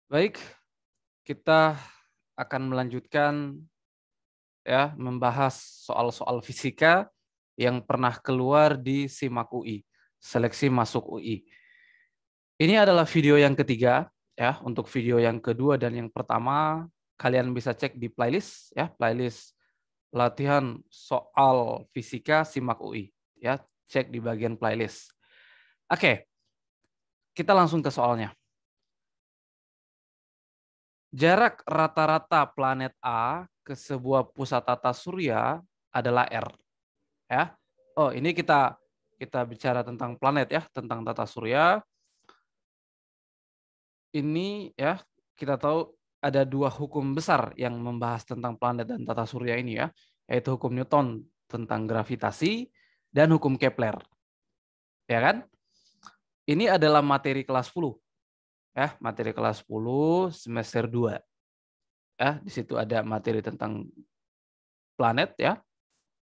Baik, kita akan melanjutkan ya membahas soal-soal fisika yang pernah keluar di SIMAK UI, seleksi masuk UI. Ini adalah video yang ketiga ya. Untuk video yang kedua dan yang pertama kalian bisa cek di playlist ya, playlist latihan soal fisika SIMAK UI ya, cek di bagian playlist. Oke, kita langsung ke soalnya. Jarak rata-rata planet A ke sebuah pusat tata surya adalah R. Ya. Oh, ini kita bicara tentang planet ya, tentang tata surya. Ini ya, kita tahu ada dua hukum besar yang membahas tentang planet dan tata surya ini ya, yaitu hukum Newton tentang gravitasi dan hukum Kepler. Ya kan? Ini adalah materi kelas 10. Ya, materi kelas 10 semester 2. Ya, di situ ada materi tentang planet ya,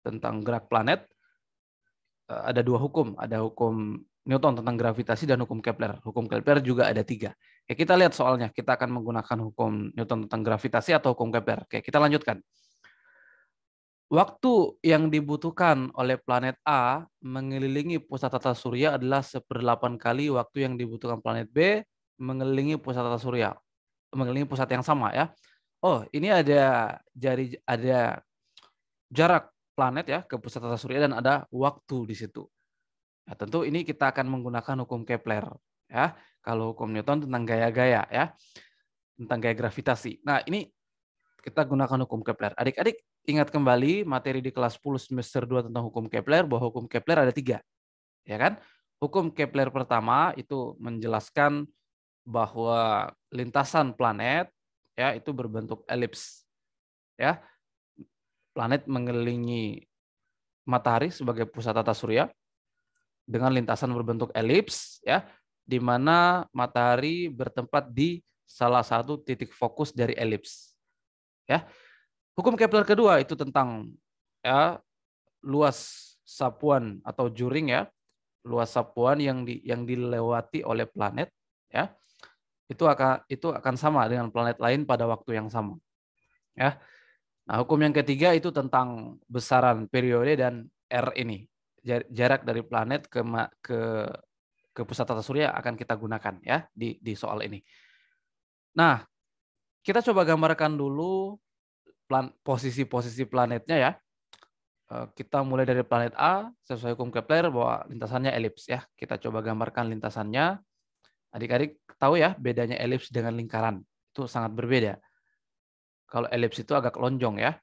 tentang gerak planet. Ada dua hukum, ada hukum Newton tentang gravitasi dan hukum Kepler. Hukum Kepler juga ada 3. Ya, kita lihat soalnya, kita akan menggunakan hukum Newton tentang gravitasi atau hukum Kepler. Oke, kita lanjutkan. Waktu yang dibutuhkan oleh planet A mengelilingi pusat tata surya adalah 1/8 kali waktu yang dibutuhkan planet B mengelilingi pusat tata surya. Mengelilingi pusat yang sama ya. Oh, ini ada jarak planet ya ke pusat tata surya dan ada waktu di situ. Nah, tentu ini kita akan menggunakan hukum Kepler ya. Kalau hukum Newton tentang gaya-gaya ya, tentang gaya gravitasi. Nah, ini kita gunakan hukum Kepler. Adik-adik ingat kembali materi di kelas 10 semester 2 tentang hukum Kepler, bahwa hukum Kepler ada 3. Ya kan? Hukum Kepler pertama itu menjelaskan bahwa lintasan planet ya itu berbentuk elips. Ya. Planet mengelilingi matahari sebagai pusat tata surya dengan lintasan berbentuk elips ya, di mana matahari bertempat di salah satu titik fokus dari elips. Ya. Hukum Kepler kedua itu tentang ya luas sapuan atau juring ya, luas sapuan yang dilewati oleh planet ya. Itu akan sama dengan planet lain pada waktu yang sama. Ya. Nah, hukum yang ketiga itu tentang besaran periode dan R ini. Jarak dari planet ke pusat tata surya akan kita gunakan ya di soal ini. Nah, kita coba gambarkan dulu posisi-posisi planetnya ya. Kita mulai dari planet A sesuai hukum Kepler bahwa lintasannya elips ya. Kita coba gambarkan lintasannya. Adik-adik tahu ya bedanya elips dengan lingkaran. Itu sangat berbeda. Kalau elips itu agak lonjong ya.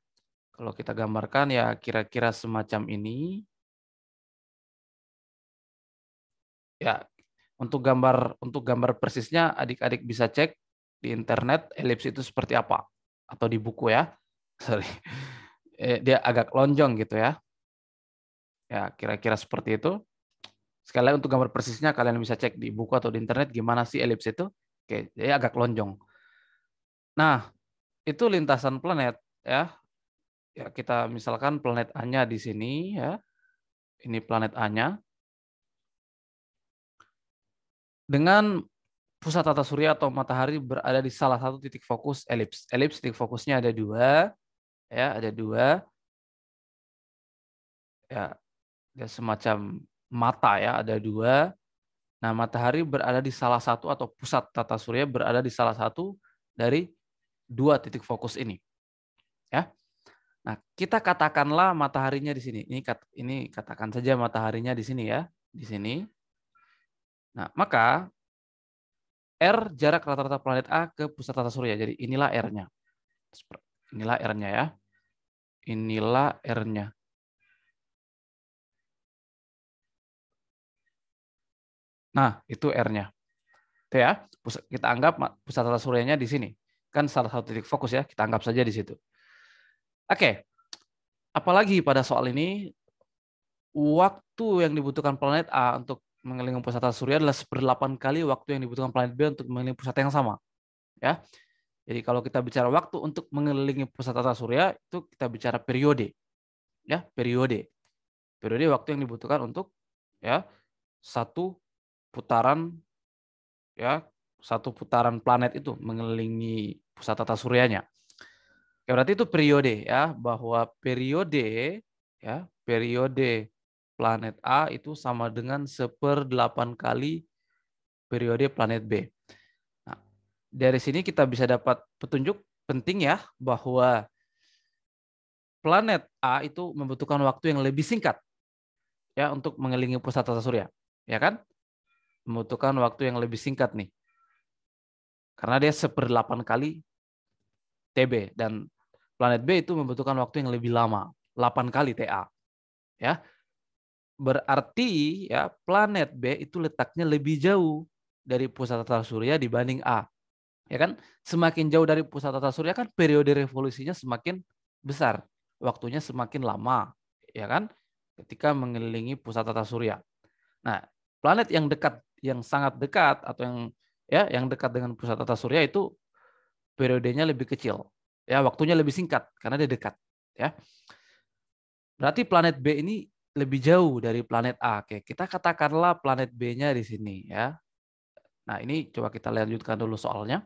Kalau kita gambarkan ya kira-kira semacam ini. Ya, untuk gambar persisnya adik-adik bisa cek di internet elips itu seperti apa atau di buku ya. Sorry. Dia agak lonjong gitu ya. Ya, kira-kira seperti itu. Sekali lagi untuk gambar persisnya kalian bisa cek di buku atau di internet gimana sih elips itu. Oke, jadi agak lonjong. Nah, itu lintasan planet ya. Ya, kita misalkan planet A-nya di sini ya. Ini planet A-nya. Dengan pusat tata surya atau matahari berada di salah satu titik fokus elips. Elips titik fokusnya ada 2 ya, ada 2 ya, dia semacam mata ya, ada 2. Nah, matahari berada di salah satu atau pusat tata surya berada di salah satu dari 2 titik fokus ini. Ya. Nah, kita katakanlah mataharinya di sini. Ini katakan saja mataharinya di sini ya, di sini. Nah, maka R jarak rata-rata planet A ke pusat tata surya. Jadi inilah R-nya. Inilah R-nya ya. Inilah R-nya. Nah, itu R-nya. Itu ya. Kita anggap pusat tata suryanya di sini. Kan salah satu titik fokus ya. Kita anggap saja di situ. Oke. Apalagi pada soal ini, waktu yang dibutuhkan planet A untuk mengelilingi pusat tata surya adalah 1/8 kali waktu yang dibutuhkan planet B untuk mengelilingi pusat yang sama. Ya. Jadi kalau kita bicara waktu untuk mengelilingi pusat tata surya, itu kita bicara periode. Ya, periode. Periode waktu yang dibutuhkan untuk ya satu putaran ya satu putaran planet itu mengelilingi pusat tata suryanya. Oke, berarti itu periode ya, bahwa periode ya, periode planet A itu sama dengan 1/8 kali periode planet B. Nah, dari sini kita bisa dapat petunjuk penting ya, bahwa planet A itu membutuhkan waktu yang lebih singkat ya untuk mengelilingi pusat tata surya, ya kan? Membutuhkan waktu yang lebih singkat nih, karena dia 1/8 kali TB, dan planet B itu membutuhkan waktu yang lebih lama, 8 kali TA. Ya, berarti ya planet B itu letaknya lebih jauh dari pusat tata surya dibanding A. Ya kan? Semakin jauh dari pusat tata surya kan periode revolusinya semakin besar, waktunya semakin lama, ya kan? Ketika mengelilingi pusat tata surya. Nah, planet yang dekat, yang sangat dekat atau yang dekat dengan pusat tata surya itu periodenya lebih kecil. Ya, waktunya lebih singkat karena dia dekat, ya. Berarti planet B ini lebih jauh dari planet A. Oke, kita katakanlah planet B-nya di sini ya. Nah, ini coba kita lanjutkan dulu soalnya.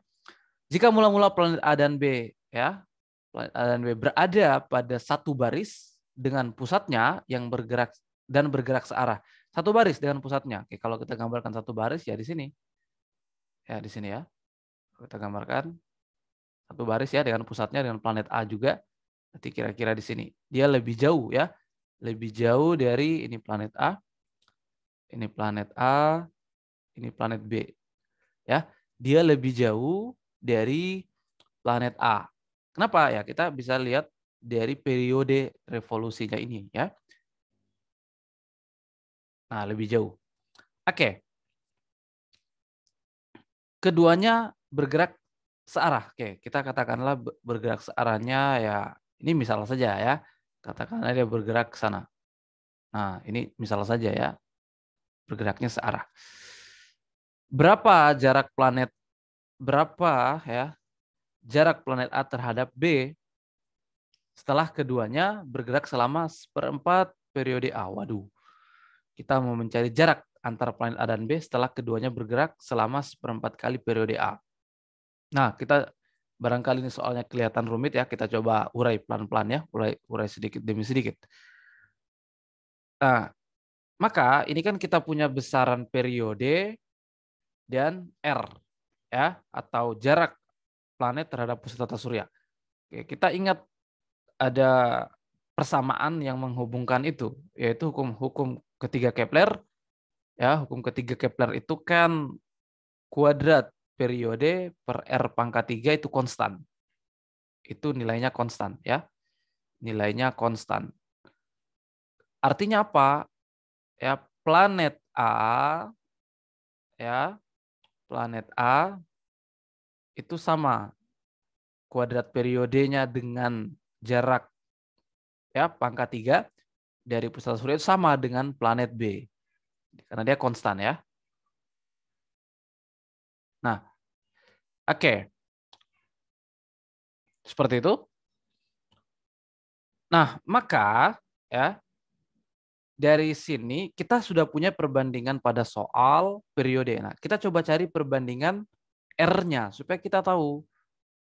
Jika mula-mula planet A dan B ya, planet A dan B berada pada satu baris dengan pusatnya yang bergerak searah. Satu baris dengan pusatnya. Oke, kalau kita gambarkan satu baris ya di sini. Ya, di sini ya. Kita gambarkan satu baris ya dengan pusatnya dengan planet A juga. Nanti kira-kira di sini. Dia lebih jauh ya. Lebih jauh dari ini planet A, ini planet A, ini planet B. Ya, dia lebih jauh dari planet A. Kenapa ya? Kita bisa lihat dari periode revolusinya ini ya. Nah, lebih jauh. Oke. Keduanya bergerak searah. Oke, kita katakanlah bergerak searahnya ya. Ini misal saja ya. Katakanlah dia bergerak ke sana. Nah, ini misal saja ya. Bergeraknya searah. Berapa jarak planet jarak planet A terhadap B setelah keduanya bergerak selama 1/4 periode A. Waduh, kita mau mencari jarak antara planet A dan B setelah keduanya bergerak selama 1/4 kali periode A. Nah, kita barangkali ini soalnya kelihatan rumit ya, kita coba urai pelan-pelan ya, urai sedikit demi sedikit. Nah, maka ini kan kita punya besaran periode dan R ya, atau jarak planet terhadap pusat tata surya. Oke, kita ingat ada persamaan yang menghubungkan itu, yaitu hukum ketiga Kepler. Ya, hukum ketiga Kepler itu kan kuadrat periode per R pangkat 3 itu konstan. Itu nilainya konstan ya. Nilainya konstan. Artinya apa? Ya, planet A ya, planet A itu sama kuadrat periodenya dengan jarak ya pangkat 3 dari pusat surya itu sama dengan planet B. Karena dia konstan ya. Nah, oke. Seperti itu. Nah, maka ya dari sini kita sudah punya perbandingan pada soal periode. Nah, kita coba cari perbandingan R-nya supaya kita tahu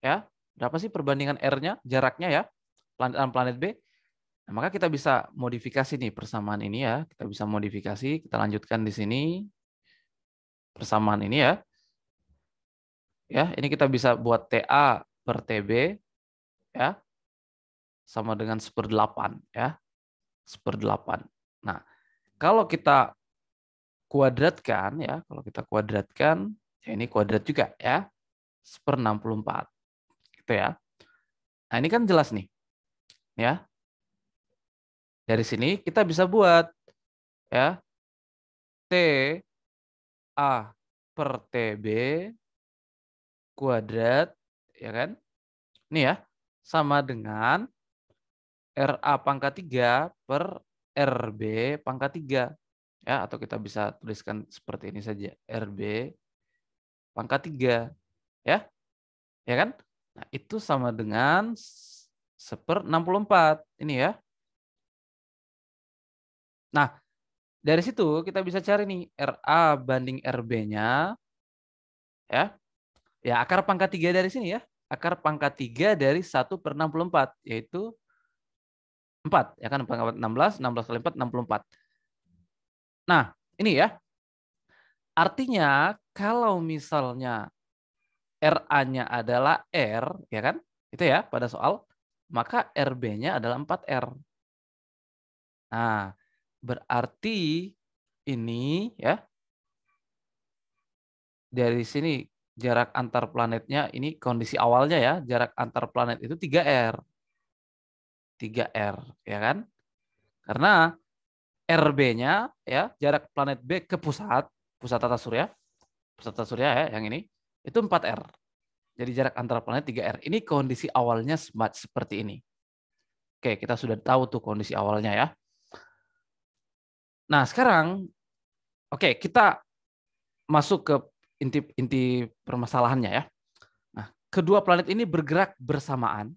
ya, berapa sih perbandingan R-nya, jaraknya ya, planet A dan planet B. Nah, maka kita bisa modifikasi nih persamaan ini ya. Kita bisa modifikasi, kita lanjutkan di sini persamaan ini ya. Ya, ini kita bisa buat TA per TB ya sama dengan 1/8 ya. 1/8. Nah, kalau kita kuadratkan ya, kalau kita kuadratkan ya ini kuadrat juga ya. 1/64 gitu ya. Nah, ini kan jelas nih. Ya. Dari sini kita bisa buat ya T A per TB kuadrat ya kan? Ini ya sama dengan RA pangkat 3 per RB pangkat 3 ya, atau kita bisa tuliskan seperti ini saja, RB pangkat 3 ya. Ya kan? Nah, itu sama dengan 1/64 ini ya. Nah, dari situ kita bisa cari nih RA banding RB-nya ya. Ya, akar pangkat 3 dari sini ya. Akar pangkat 3 dari 1/64, yaitu 4. Ya kan, pangkat 16, 16 kali 4, 64. Nah, ini ya. Artinya, kalau misalnya RA-nya adalah R, ya kan? Itu ya, pada soal. Maka RB-nya adalah 4R. Nah, berarti ini ya, dari sini jarak antar planetnya, ini kondisi awalnya ya, jarak antar planet itu 3R. 3R, ya kan? Karena RB-nya ya, jarak planet B ke pusat tata surya ya, yang ini, itu 4R. Jadi jarak antar planet 3R. Ini kondisi awalnya seperti ini. Oke, kita sudah tahu tuh kondisi awalnya ya. Nah, sekarang oke, kita masuk ke inti permasalahannya ya. Nah, kedua planet ini bergerak bersamaan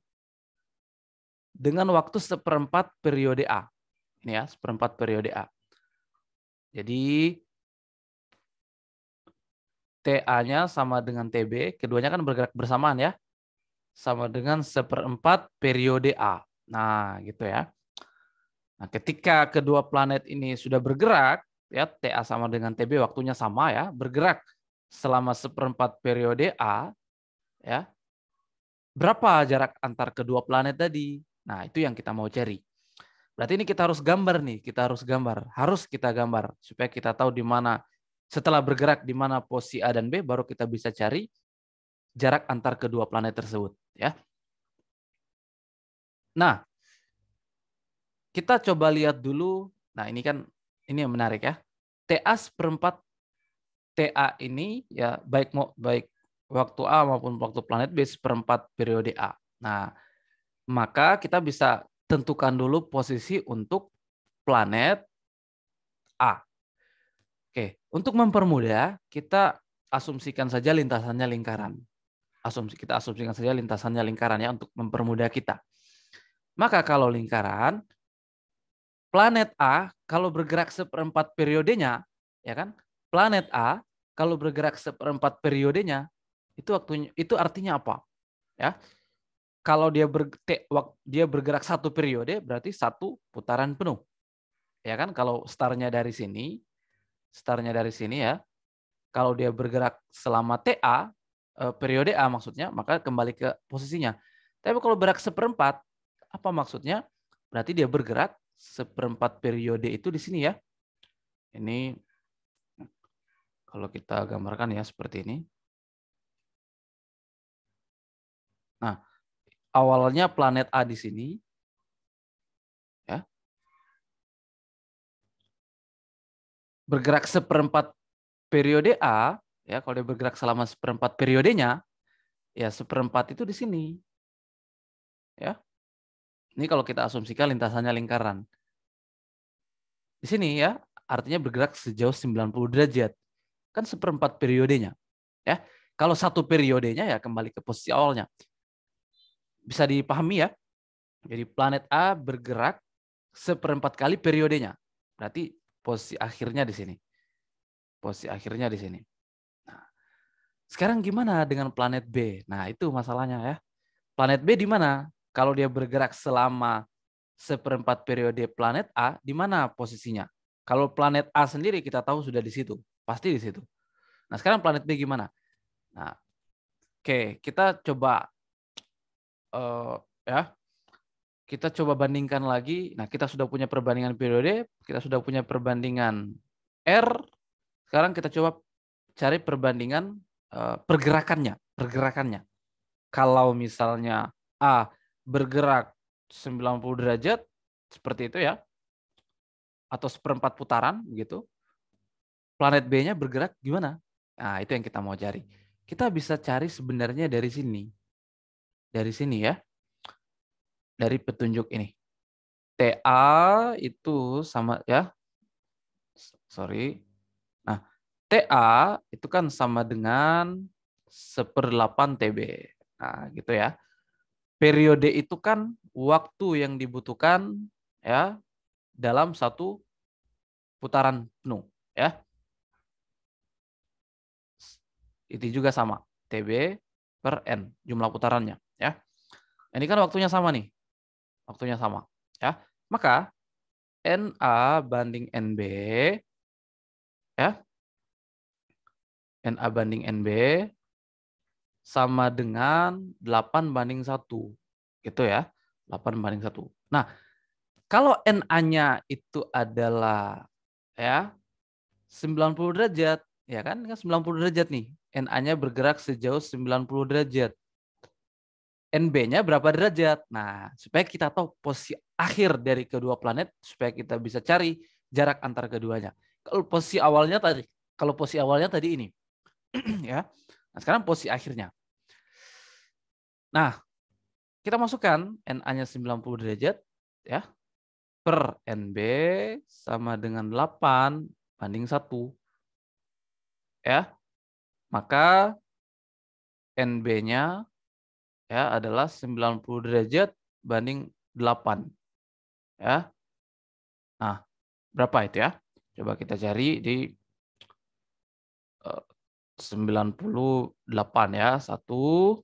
dengan waktu 1/4 periode A. Ini ya, 1/4 periode A. Jadi TA-nya sama dengan TB, keduanya kan bergerak bersamaan ya. Sama dengan 1/4 periode A. Nah, gitu ya. Nah, ketika kedua planet ini sudah bergerak, ya TA sama dengan TB waktunya sama ya, bergerak selama 1/4 periode A, ya. Berapa jarak antar kedua planet tadi? Nah, itu yang kita mau cari. Berarti ini kita harus gambar nih, harus kita gambar supaya kita tahu di mana setelah bergerak di mana posisi A dan B, baru kita bisa cari jarak antar kedua planet tersebut, ya. Nah, kita coba lihat dulu. Nah, ini yang menarik ya. TA 1/4 TA ini ya, baik waktu A maupun waktu planet B 1/4 periode A. Nah, maka kita bisa tentukan dulu posisi untuk planet A. Oke, untuk mempermudah, kita asumsikan saja lintasannya lingkaran. Kita asumsikan saja lintasannya lingkaran ya, untuk mempermudah kita. Maka kalau lingkaran, planet A kalau bergerak 1/4 periodenya, ya kan? Planet A kalau bergerak 1/4 periodenya, itu artinya apa? Ya, kalau dia bergerak satu periode, berarti satu putaran penuh. Ya kan? Kalau startnya dari sini ya. Kalau dia bergerak selama TA, periode A maksudnya, maka kembali ke posisinya. Tapi kalau bergerak 1/4, apa maksudnya? Berarti dia bergerak 1/4 periode itu di sini ya. Ini kalau kita gambarkan ya seperti ini. Nah, awalnya planet A di sini, ya, bergerak 1/4 periode A, ya, kalau dia bergerak selama 1/4 periodenya, ya 1/4 itu di sini, ya. Ini kalau kita asumsikan lintasannya lingkaran. Di sini ya, artinya bergerak sejauh 90 derajat. Kan 1/4 periodenya. Ya. Kalau satu periodenya ya kembali ke posisi awalnya. Bisa dipahami ya. Jadi planet A bergerak 1/4 kali periodenya. Berarti posisi akhirnya di sini. Posisi akhirnya di sini. Nah, sekarang gimana dengan planet B? Nah, itu masalahnya ya. Planet B di mana? Kalau dia bergerak selama 1/4 periode planet A, di mana posisinya? Kalau planet A sendiri kita tahu sudah di situ, pasti di situ. Nah, sekarang planet B gimana? Nah, oke, kita coba ya, kita coba bandingkan lagi. Nah, kita sudah punya perbandingan periode, kita sudah punya perbandingan R. Sekarang kita coba cari perbandingan pergerakannya. Kalau misalnya A bergerak 90 derajat seperti itu ya, atau 1/4 putaran gitu. Planet B-nya bergerak gimana? Nah, itu yang kita mau cari. Kita bisa cari sebenarnya dari sini. Dari sini ya. Dari petunjuk ini. TA itu sama ya. Sorry. Nah, TA itu kan sama dengan 1/8 TB. Nah, gitu ya. Periode itu kan waktu yang dibutuhkan ya dalam satu putaran penuh ya. Itu juga sama, TB per N, jumlah putarannya. Ya. Ini kan waktunya sama nih. Waktunya sama. Ya. Maka NA banding NB, ya, NA banding NB sama dengan 8 banding 1. Gitu ya. 8 banding 1. Nah, kalau NA-nya itu adalah ya 90 derajat, ya kan? 90 derajat nih. NA-nya bergerak sejauh 90 derajat. NB-nya berapa derajat? Nah, supaya kita tahu posisi akhir dari kedua planet, supaya kita bisa cari jarak antara keduanya. Kalau posisi awalnya tadi ini, ya. Nah, sekarang posisi akhirnya. Nah, kita masukkan NA-nya 90 derajat, ya, per NB sama dengan 8 banding 1. Ya, maka NB-nya ya adalah 90 derajat banding 8. Ya. Nah, berapa itu ya? Coba kita cari di 98 ya. 1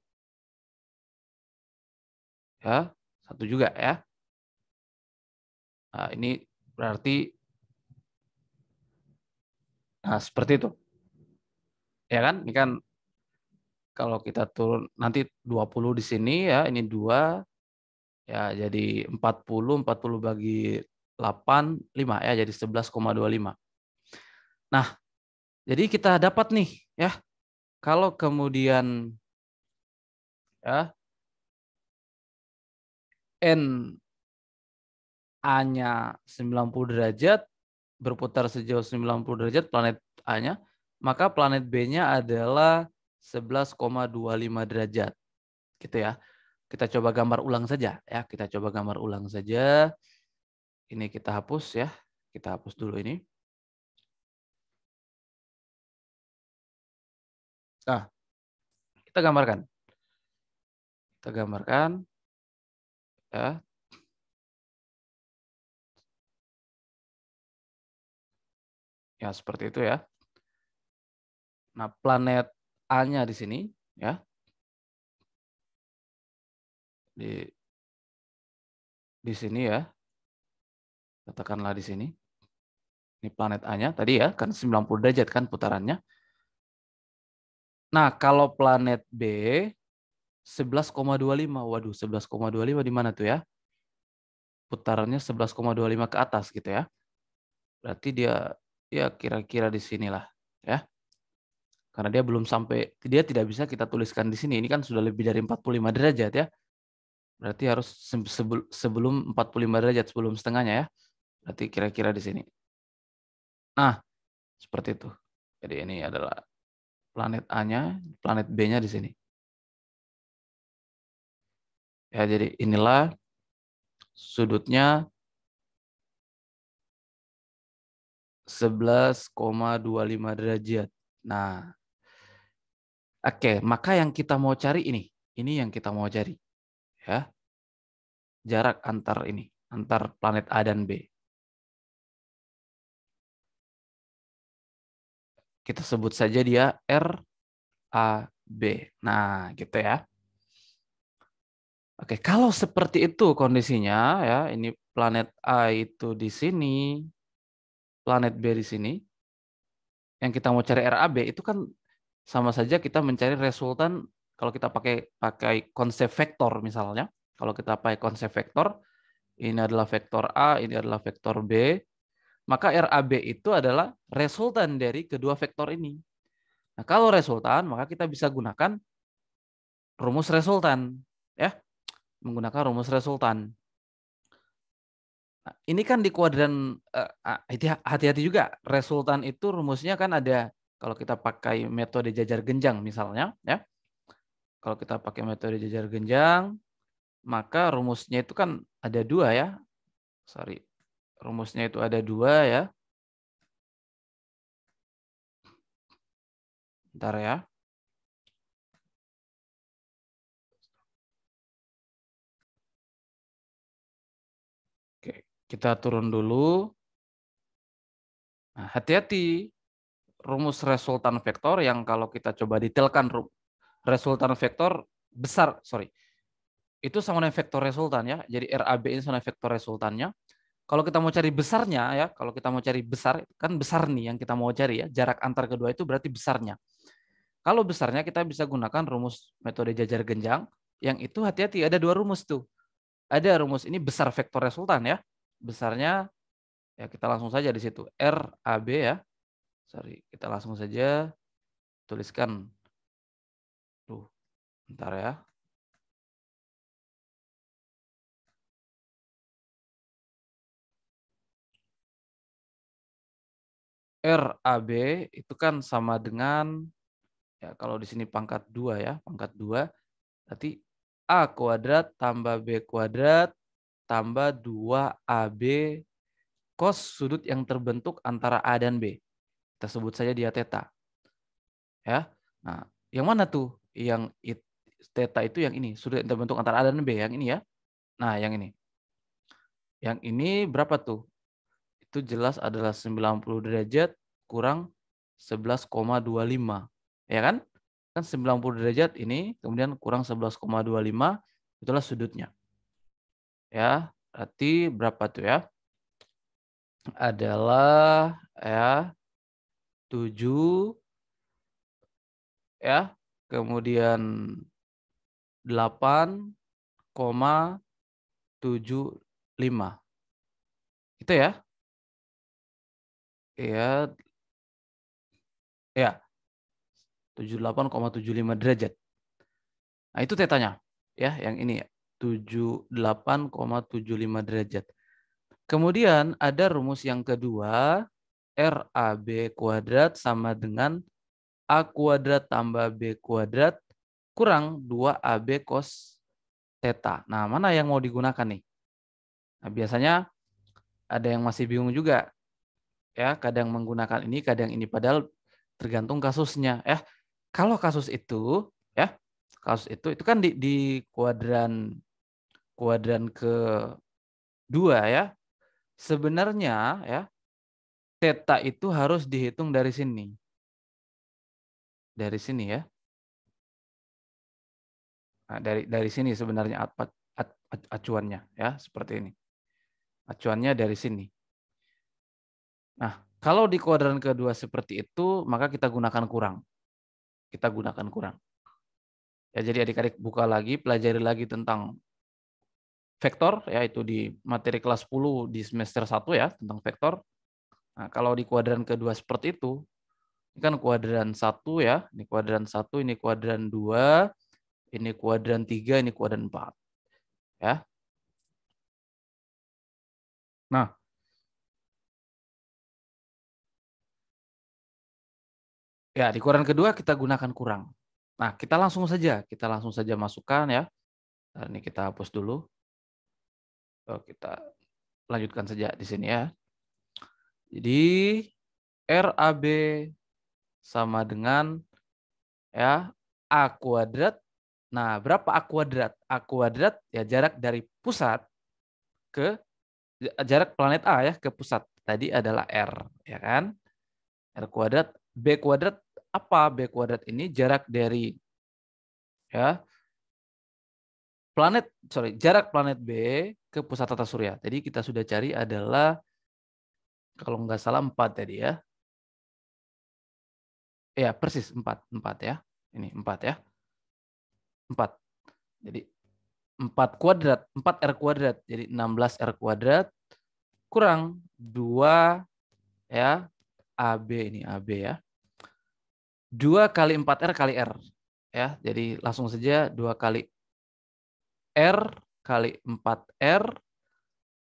ya, 1 juga ya. Nah, ini berarti seperti itu. Ya kan? Ini kan kalau kita turun nanti 20 di sini ya, ini 2 ya jadi 40 bagi 8 5 ya jadi 11,25. Nah, jadi kita dapat nih ya, kalau kemudian ya A-nya 90 derajat berputar sejauh 90 derajat planet A-nya, maka planet B-nya adalah 11,25 derajat. Gitu ya. Kita coba gambar ulang saja ya, kita coba gambar ulang saja. Ini kita hapus ya. Kita hapus dulu ini. Nah, kita gambarkan. Kita gambarkan ya. Ya, seperti itu ya. Nah, planet A-nya di sini ya. Di sini ya. Katakanlah di sini. Ini planet A-nya tadi ya, kan 90 derajat kan putarannya. Nah, kalau planet B 11,25. Waduh, 11,25 di mana tuh ya? Putarannya 11,25 ke atas gitu ya. Berarti dia ya kira-kira di sinilah ya. Karena dia belum sampai, dia tidak bisa kita tuliskan di sini. Ini kan sudah lebih dari 45 derajat ya. Berarti harus sebelum 45 derajat, sebelum setengahnya ya. Berarti kira-kira di sini. Nah, seperti itu. Jadi ini adalah planet A-nya, planet B-nya di sini. Ya, jadi inilah sudutnya 11,25 derajat. Nah, oke, maka yang kita mau cari ini yang kita mau cari. Ya. Jarak antar planet A dan B. Kita sebut saja dia RAB. Nah, gitu ya. Oke, kalau seperti itu kondisinya ya, ini planet A itu di sini, planet B di sini. Yang kita mau cari RAB itu kan sama saja kita mencari resultan kalau kita pakai konsep vektor misalnya. Kalau kita pakai konsep vektor, ini adalah vektor A, ini adalah vektor B, maka RAB itu adalah resultan dari kedua vektor ini. Nah, kalau resultan, maka kita bisa gunakan rumus resultan, ya, menggunakan rumus resultan. Nah, ini kan di kuadran, hati-hati juga, resultan itu rumusnya kan ada, kalau kita pakai metode jajar genjang misalnya, ya, kalau kita pakai metode jajar genjang, maka rumusnya itu kan ada 2 ya, rumusnya itu ada 2 ya, bentar ya. Oke, kita turun dulu. Nah, hati-hati. rumus resultan vektor yang kalau kita coba detailkan resultan vektor besar, itu sama dengan vektor resultan ya. Jadi RAB ini sama dengan vektor resultannya. Kalau kita mau cari besarnya ya, kalau kita mau cari besar, kan besar nih yang kita mau cari ya. Jarak antar kedua itu berarti besarnya. Kalau besarnya kita bisa gunakan rumus metode jajar genjang, yang itu hati-hati ada dua rumus tuh. Ada rumus ini besar vektor resultan ya. Besarnya ya kita langsung saja di situ RAB ya. Kita langsung saja tuliskan. Tuh, bentar ya. RAB itu kan sama dengan ya kalau di sini pangkat 2 ya, pangkat 2 berarti A kuadrat tambah B kuadrat tambah 2AB cos sudut yang terbentuk antara A dan B. Kita sebut saja dia theta. Ya. Nah, yang mana tuh? Yang theta itu yang ini, sudut yang terbentuk antara A dan B, yang ini ya. Nah, yang ini. Yang ini berapa tuh? Itu jelas adalah 90 derajat kurang 11,25. Ya kan? Kan 90 derajat ini, kemudian kurang 11,25, itulah sudutnya. Ya, berarti berapa tuh ya? Adalah ya 7 ya, kemudian 8,75. Itu ya. Ya, ya. 78,75 derajat. Nah, itu tetanya. Ya, yang ini ya. 78,75 derajat. Kemudian ada rumus yang kedua, RAB kuadrat sama dengan A kuadrat tambah B kuadrat kurang 2AB cos theta. Nah, mana yang mau digunakan nih? Nah, biasanya ada yang masih bingung juga. Ya, kadang menggunakan ini, kadang ini, padahal tergantung kasusnya. Kalau kasus itu, ya, kasus itu kan di kuadran kedua ya. Sebenarnya ya, theta itu harus dihitung dari sini. Dari sini ya. Nah, dari sini sebenarnya acuannya ya, seperti ini. Acuannya dari sini. Nah, kalau di kuadran kedua seperti itu, maka kita gunakan kurang. Kita gunakan kurang. Ya, jadi adik-adik buka lagi, pelajari lagi tentang vektor, ya itu di materi kelas 10 di semester 1 ya, tentang vektor. Nah, kalau di kuadran kedua seperti itu, ini kan kuadran 1 ya, ini kuadran 1, ini kuadran 2, ini kuadran 3, ini kuadran 4. Ya. Nah, ya di kuadran kedua kita gunakan kurang. Nah, kita langsung saja masukkan ya. Nah, ini kita hapus dulu. Kita lanjutkan saja di sini ya. Jadi RAB sama dengan ya A kuadrat. Nah, berapa A kuadrat? A kuadrat ya jarak dari pusat ke jarak planet A ya ke pusat. Tadi adalah R, ya kan? R kuadrat. B kuadrat apa? B kuadrat ini jarak dari ya jarak planet B ke pusat tata surya. Jadi kita sudah cari adalah kalau nggak salah 4 tadi ya. Ya, persis 4 ya. Ini 4 ya. 4. Jadi 4 kuadrat, 4 R kuadrat. Jadi 16 R kuadrat kurang 2 ya AB, ini AB ya. 2 kali 4R kali R. Ya, jadi langsung saja 2 kali R kali 4R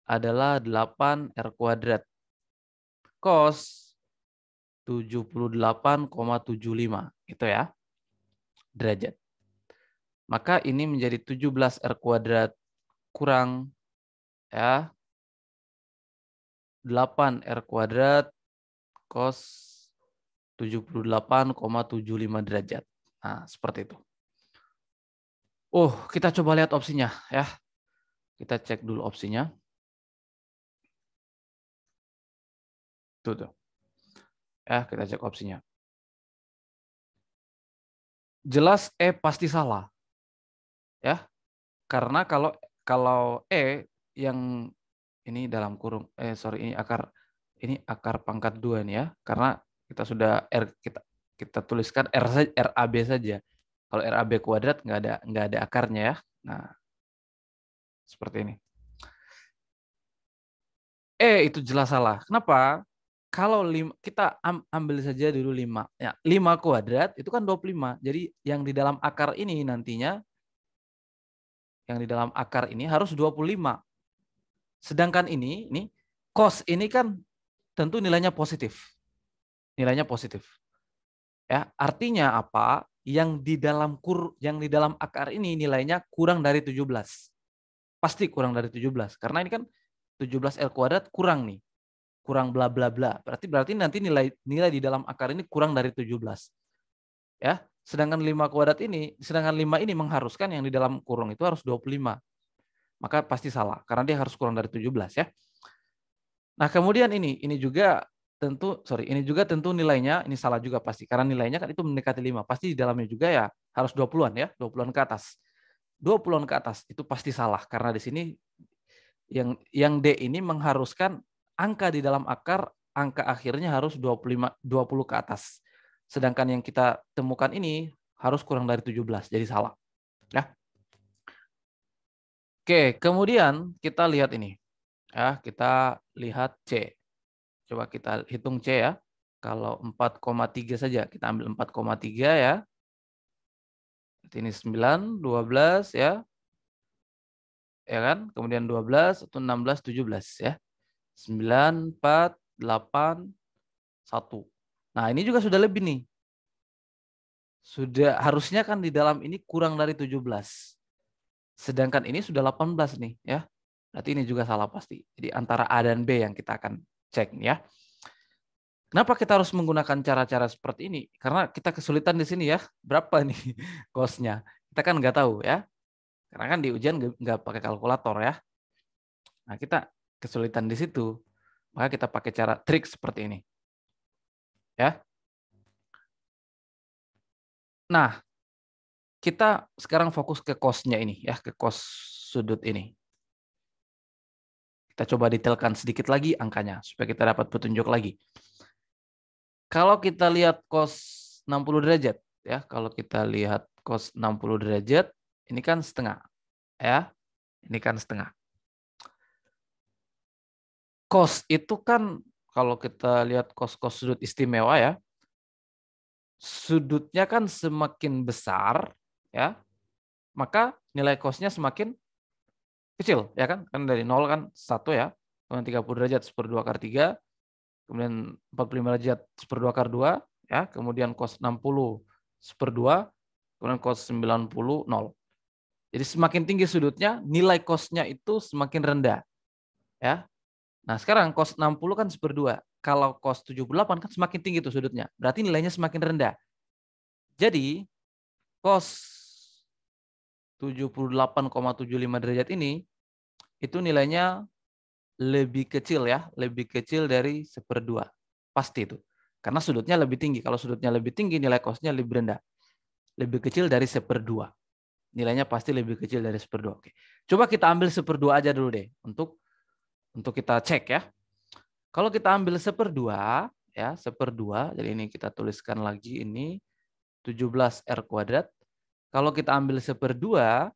adalah 8 R kuadrat. Cos 78,75 itu ya derajat. Maka ini menjadi 17 R kuadrat kurang ya 8 R kuadrat cos 78,75 derajat. Nah, seperti itu. Kita coba lihat opsinya ya. Kita cek dulu opsinya. Tuh. Ya, kita cek opsinya. Jelas E pasti salah. Ya, karena kalau E yang ini dalam kurung ini akar pangkat 2 nih ya, karena kita sudah kita tuliskan RAB saja. Kalau RAB kuadrat nggak ada akarnya ya. Nah, seperti ini. Itu jelas salah. Kenapa? Kalau kita ambil saja dulu 5. Ya, 5 kuadrat itu kan 25. Jadi yang di dalam akar ini nantinya harus 25. Sedangkan ini cos ini kan tentu nilainya positif. Nilainya positif. Ya, artinya apa? Yang di dalam akar ini nilainya kurang dari 17. Pasti kurang dari 17 karena ini kan 17L kuadrat kurang nih. Kurang bla bla bla. Berarti nanti nilai di dalam akar ini kurang dari 17. Ya. Sedangkan 5 ini mengharuskan yang di dalam kurung itu harus 25. Maka pasti salah karena dia harus kurang dari 17 ya. Nah, kemudian ini juga tentu nilainya ini salah juga pasti karena nilainya kan itu mendekati 5. Pasti di dalamnya juga ya harus 20-an ya, 20-an ke atas. 20-an ke atas itu pasti salah karena di sini yang D ini mengharuskan angka di dalam akar, angka akhirnya harus 20 ke atas. Sedangkan yang kita temukan ini harus kurang dari 17, jadi salah. Ya. Oke, kemudian kita lihat ini. Ya, kita lihat C. Coba kita hitung C ya. Kalau 4,3 saja, kita ambil 4,3 ya. Ini 9, 12 ya. Ya kan? Kemudian 12, atau 16, 17 ya. 9, 4, 8, 1. Nah, ini juga sudah lebih nih. Sudah harusnya kan di dalam ini kurang dari 17. Sedangkan ini sudah 18 nih ya. Berarti ini juga salah pasti. Jadi antara A dan B yang kita akan cek nih ya. Kenapa kita harus menggunakan cara-cara seperti ini? Karena kita kesulitan di sini ya. Berapa nih cost-nya? Kita kan nggak tahu ya. Karena kan di ujian nggak pakai kalkulator ya. Nah, kita kesulitan di situ. Maka kita pakai cara trik seperti ini. Ya. Nah, kita sekarang fokus ke cost-nya ini ya, ke cost sudut ini. Kita coba detailkan sedikit lagi angkanya supaya kita dapat petunjuk lagi. Kalau kita lihat cos 60 derajat ya, kalau kita lihat cos 60 derajat ini kan setengah ya. Ini kan setengah. Cos itu kan kalau kita lihat cos sudut istimewa ya. Sudutnya kan semakin besar ya, maka nilai cosnya semakin kecil ya kan? Kan dari 0 kan 1 ya. Kemudian 30 derajat 1/2 akar 3. Kemudian 45 derajat 1/2 akar 2 ya, kemudian cos 60 1/2, kemudian cos 90 0. Jadi semakin tinggi sudutnya, nilai cosnya itu semakin rendah. Ya. Nah, sekarang cos 60 kan 1/2. Kalau cos 78 kan semakin tinggi tuh sudutnya. Berarti nilainya semakin rendah. Jadi cos 78,75 derajat ini itu nilainya lebih kecil ya, lebih kecil dari 1/2. Pasti itu. Karena sudutnya lebih tinggi. Kalau sudutnya lebih tinggi, nilai cosnya lebih rendah. Lebih kecil dari 1/2. Nilainya pasti lebih kecil dari 1/2. Oke. Coba kita ambil 1/2 aja dulu deh untuk kita cek ya. Kalau kita ambil 1/2 ya, 1/2, jadi ini kita tuliskan lagi ini 17R kuadrat. Kalau kita ambil 1/2,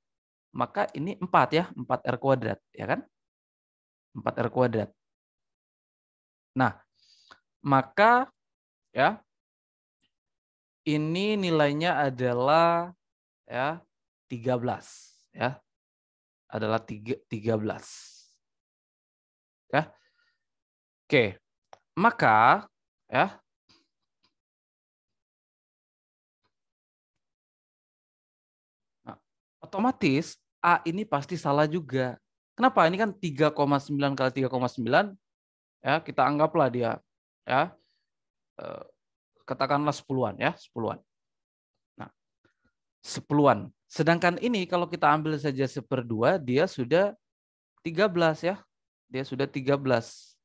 maka ini 4 ya, 4R kuadrat, ya kan? 4R kuadrat. Nah, maka ya ini nilainya adalah ya 13 ya. Adalah 13. Ya. Oke. Maka ya nah, otomatis A ini pasti salah juga. Kenapa? Ini kan 3,9 kali 3,9 ya, kita anggaplah dia ya katakanlah 10-an ya, 10-an. Nah, 10-an. Sedangkan ini kalau kita ambil saja 1/2, dia sudah 13 ya. Dia sudah 13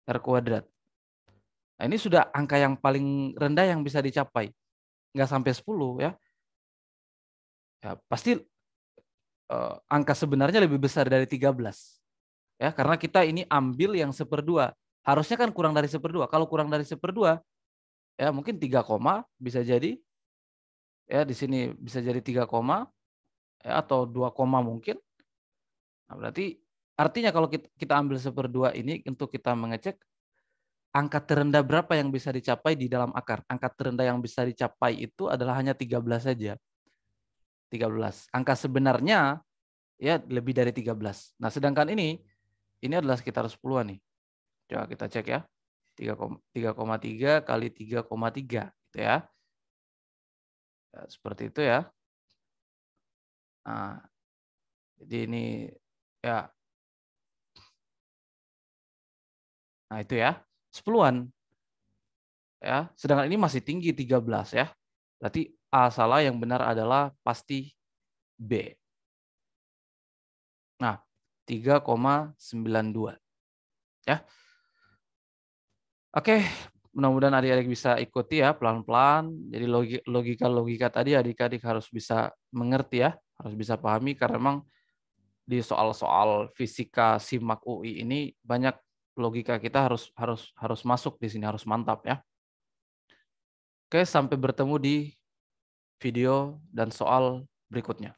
R kuadrat. Nah, ini sudah angka yang paling rendah yang bisa dicapai. Nggak sampai 10 ya. Ya, pasti angka sebenarnya lebih besar dari 13. Ya, karena kita ini ambil yang 1/2. Harusnya kan kurang dari 1/2. Kalau kurang dari 1/2, ya mungkin 3 koma bisa jadi. Ya, di sini bisa jadi 3 koma ya, atau 2 koma mungkin. Nah, berarti artinya kalau kita ambil 1/2 ini untuk kita mengecek angka terendah berapa yang bisa dicapai di dalam akar. Angka terendah yang bisa dicapai itu adalah hanya 13 saja. 13. Angka sebenarnya ya lebih dari 13. Nah, sedangkan ini adalah sekitar 10-an nih. Coba kita cek ya. 3,3 kali 3,3 gitu ya. Ya, seperti itu ya. Nah, jadi ini ya. Nah, itu ya. 10-an ya. Sedangkan ini masih tinggi 13 ya. Berarti A salah, yang benar adalah pasti B. Nah, 3,92 ya. Oke, mudah-mudahan adik-adik bisa ikuti ya pelan-pelan. Jadi logika-logika tadi adik-adik harus bisa mengerti ya, harus bisa pahami, karena memang di soal-soal fisika SIMAK UI ini banyak logika kita harus masuk di sini, harus mantap ya. Oke, sampai bertemu di video dan soal berikutnya.